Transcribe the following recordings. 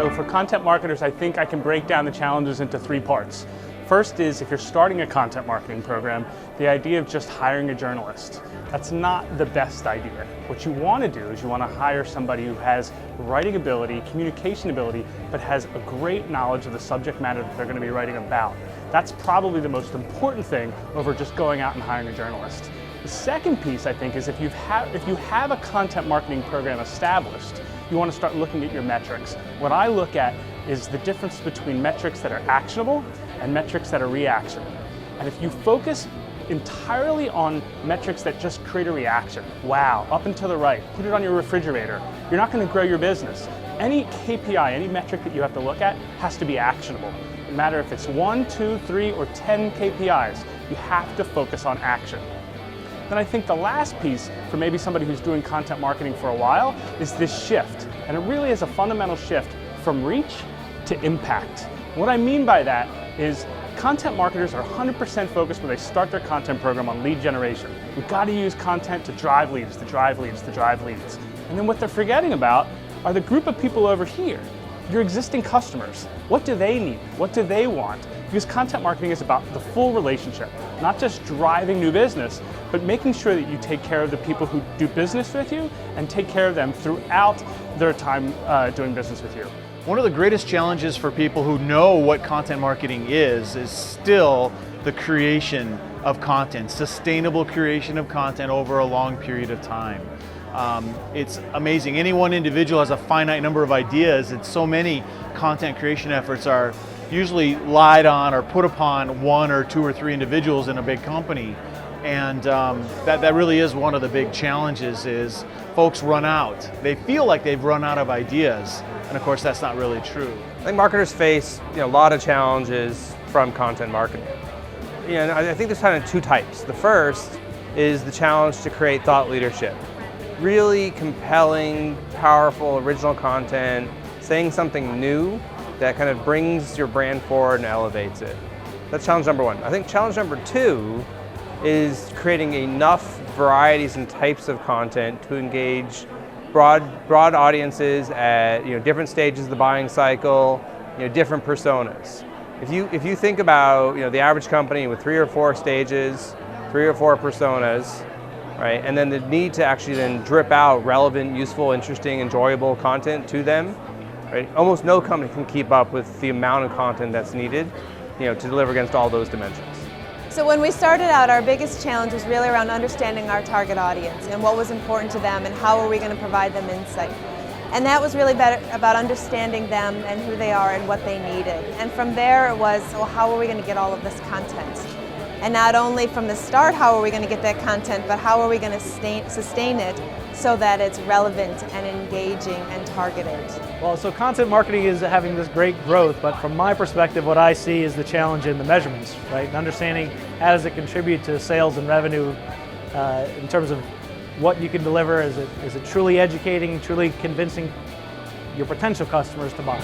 So for content marketers, I think I can break down the challenges into 3 parts. First is, if you're starting a content marketing program, the idea of just hiring a journalist. That's not the best idea. What you want to do is you want to hire somebody who has writing ability, communication ability, but has a great knowledge of the subject matter that they're going to be writing about. That's probably the most important thing over just going out and hiring a journalist. The second piece, I think, is if you have a content marketing program established, you want to start looking at your metrics. What I look at is the difference between metrics that are actionable and metrics that are reactionable. And if you focus entirely on metrics that just create a reaction, wow, up and to the right, put it on your refrigerator, you're not going to grow your business. Any KPI, any metric that you have to look at has to be actionable. No matter if it's 1, 2, 3, or 10 KPIs, you have to focus on action. Then I think the last piece for maybe somebody who's doing content marketing for a while is this shift. And it really is a fundamental shift from reach to impact. What I mean by that is content marketers are 100% focused when they start their content program on lead generation. We've got to use content to drive leads, to drive leads, to drive leads. And then what they're forgetting about are the group of people over here, your existing customers. What do they need? What do they want? Because content marketing is about the full relationship, not just driving new business, but making sure that you take care of the people who do business with you and take care of them throughout their time doing business with you. One of the greatest challenges for people who know what content marketing is still the creation of content, sustainable creation of content over a long period of time. It's amazing. Any one individual has a finite number of ideas, and so many content creation efforts are usually lied on or put upon 1 or 2 or 3 individuals in a big company. And that really is one of the big challenges, is folks run out. They feel like they've run out of ideas, and of course that's not really true. I think marketers face a lot of challenges from content marketing. I think there's kind of 2 types. The first is the challenge to create thought leadership. Really compelling, powerful, original content, saying something new that kind of brings your brand forward and elevates it. That's challenge number 1. I think challenge number 2 is creating enough varieties and types of content to engage broad audiences at different stages of the buying cycle, different personas. If you think about the average company with 3 or 4 stages, 3 or 4 personas, right, and then the need to actually then drip out relevant, useful, interesting, enjoyable content to them, right? Almost no company can keep up with the amount of content that's needed, to deliver against all those dimensions. So when we started out, our biggest challenge was really around understanding our target audience and what was important to them and how are we going to provide them insight. And that was really about understanding them and who they are and what they needed. And from there it was, well, how are we going to get all of this content? And not only from the start, how are we going to get that content, but how are we going to sustain it so that it's relevant and engaging and targeted. Well, so content marketing is having this great growth, but from my perspective, what I see is the challenge in the measurements, right? And understanding how does it contribute to sales and revenue in terms of what you can deliver. Is it truly educating, truly convincing your potential customers to buy?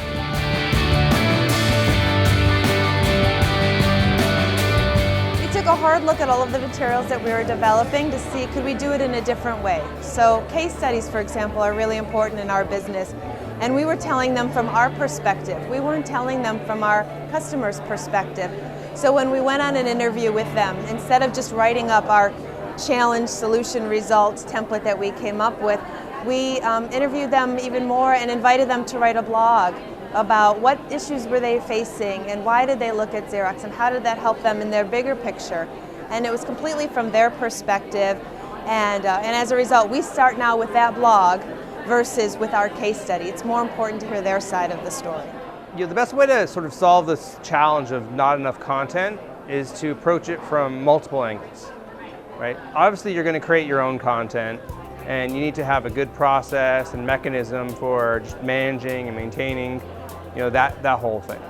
We took a hard look at all of the materials that we were developing to see could we do it in a different way. So case studies, for example, are really important in our business, and we were telling them from our perspective. We weren't telling them from our customers' perspective. So when we went on an interview with them, instead of just writing up our challenge solution results template that we came up with, we interviewed them even more and invited them to write a blog about what issues were they facing and why did they look at Xerox and how did that help them in their bigger picture. And it was completely from their perspective, and as a result we start now with that blog versus with our case study. It's more important to hear their side of the story. The best way to sort of solve this challenge of not enough content is to approach it from multiple angles, right? Obviously you're going to create your own content, and you need to have a good process and mechanism for just managing and maintaining that whole thing,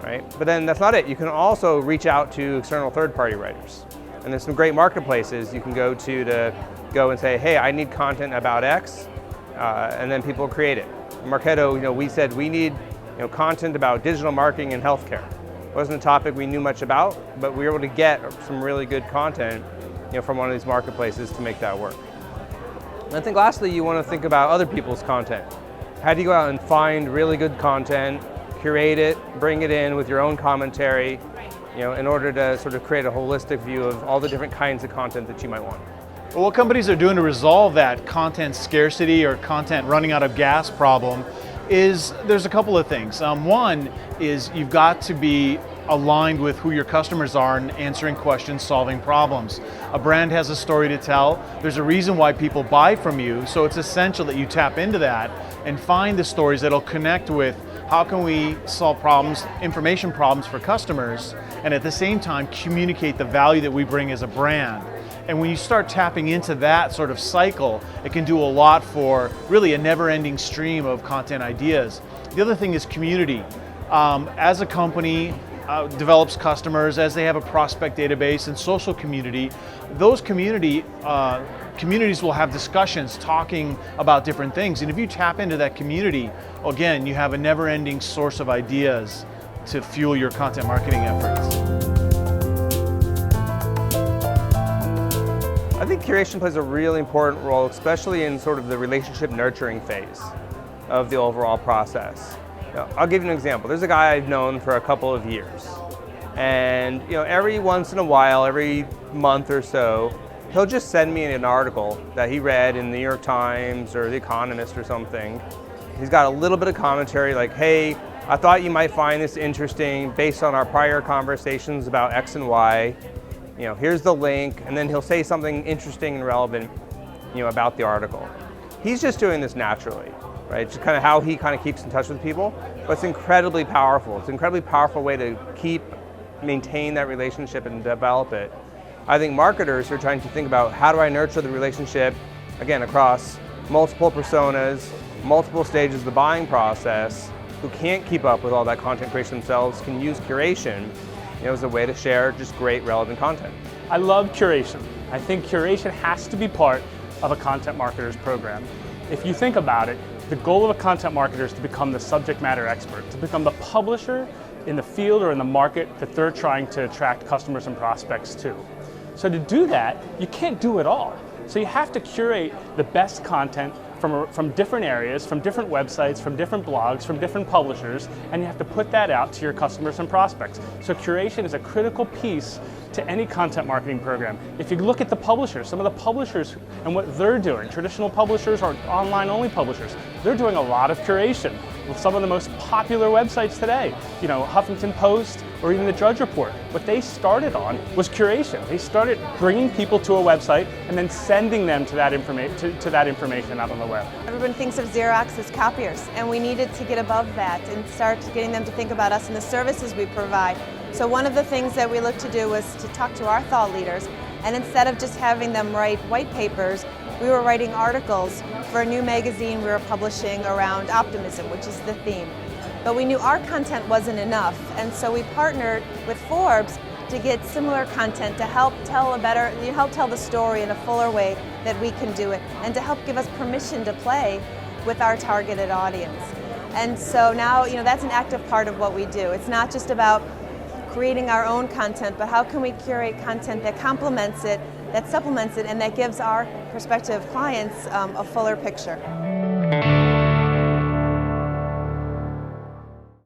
right? But then that's not it. You can also reach out to external third-party writers. And there's some great marketplaces you can go to go and say, hey, I need content about X, and then people create it. In Marketo, we said we need content about digital marketing and healthcare. It wasn't a topic we knew much about, but we were able to get some really good content from one of these marketplaces to make that work. And I think lastly, you want to think about other people's content. How do you go out and find really good content, curate it, bring it in with your own commentary, in order to sort of create a holistic view of all the different kinds of content that you might want? Well, what companies are doing to resolve that content scarcity or content running out of gas problem is there's a couple of things. One is you've got to be aligned with who your customers are and answering questions, solving problems. A brand has a story to tell. There's a reason why people buy from you, so it's essential that you tap into that and find the stories that'll connect with how can we solve problems, information problems for customers, and at the same time communicate the value that we bring as a brand. And when you start tapping into that sort of cycle, it can do a lot for really a never-ending stream of content ideas. The other thing is community. As a company develops customers, as they have a prospect database and social community, those communities will have discussions talking about different things. And if you tap into that community, again, you have a never-ending source of ideas to fuel your content marketing efforts. I think curation plays a really important role, especially in sort of the relationship nurturing phase of the overall process. I'll give you an example. There's a guy I've known for a couple of years, and every once in a while, every month or so, he'll just send me an article that he read in the New York Times or The Economist or something. He's got a little bit of commentary like, hey, I thought you might find this interesting based on our prior conversations about X and Y. Here's the link, and then he'll say something interesting and relevant, about the article. He's just doing this naturally, right? Just kind of how he kind of keeps in touch with people, but it's incredibly powerful. It's an incredibly powerful way to maintain that relationship and develop it. I think marketers are trying to think about how do I nurture the relationship, again, across multiple personas, multiple stages of the buying process, who can't keep up with all that content creation themselves, can use curation as a way to share just great relevant content. I love curation. I think curation has to be part of a content marketer's program. If you think about it, the goal of a content marketer is to become the subject matter expert, to become the publisher in the field or in the market that they're trying to attract customers and prospects to. So to do that, you can't do it all. So you have to curate the best content from different areas, from different websites, from different blogs, from different publishers, and you have to put that out to your customers and prospects. So curation is a critical piece to any content marketing program. If you look at the publishers, some of the publishers and what they're doing, traditional publishers or online-only publishers, they're doing a lot of curation with some of the most popular websites today. Huffington Post or even the Drudge Report. What they started on was curation. They started bringing people to a website and then sending them to that information out on the web. Everyone thinks of Xerox as copiers, and we needed to get above that and start getting them to think about us and the services we provide. So one of the things that we looked to do was to talk to our thought leaders, and instead of just having them write white papers, we were writing articles for a new magazine we were publishing around optimism, which is the theme. But we knew our content wasn't enough, and so we partnered with Forbes to get similar content to help tell the story in a fuller way that we can do it, and to help give us permission to play with our targeted audience. And so now, that's an active part of what we do. It's not just about creating our own content, but how can we curate content that complements it, that supplements it, and that gives our prospective clients a fuller picture.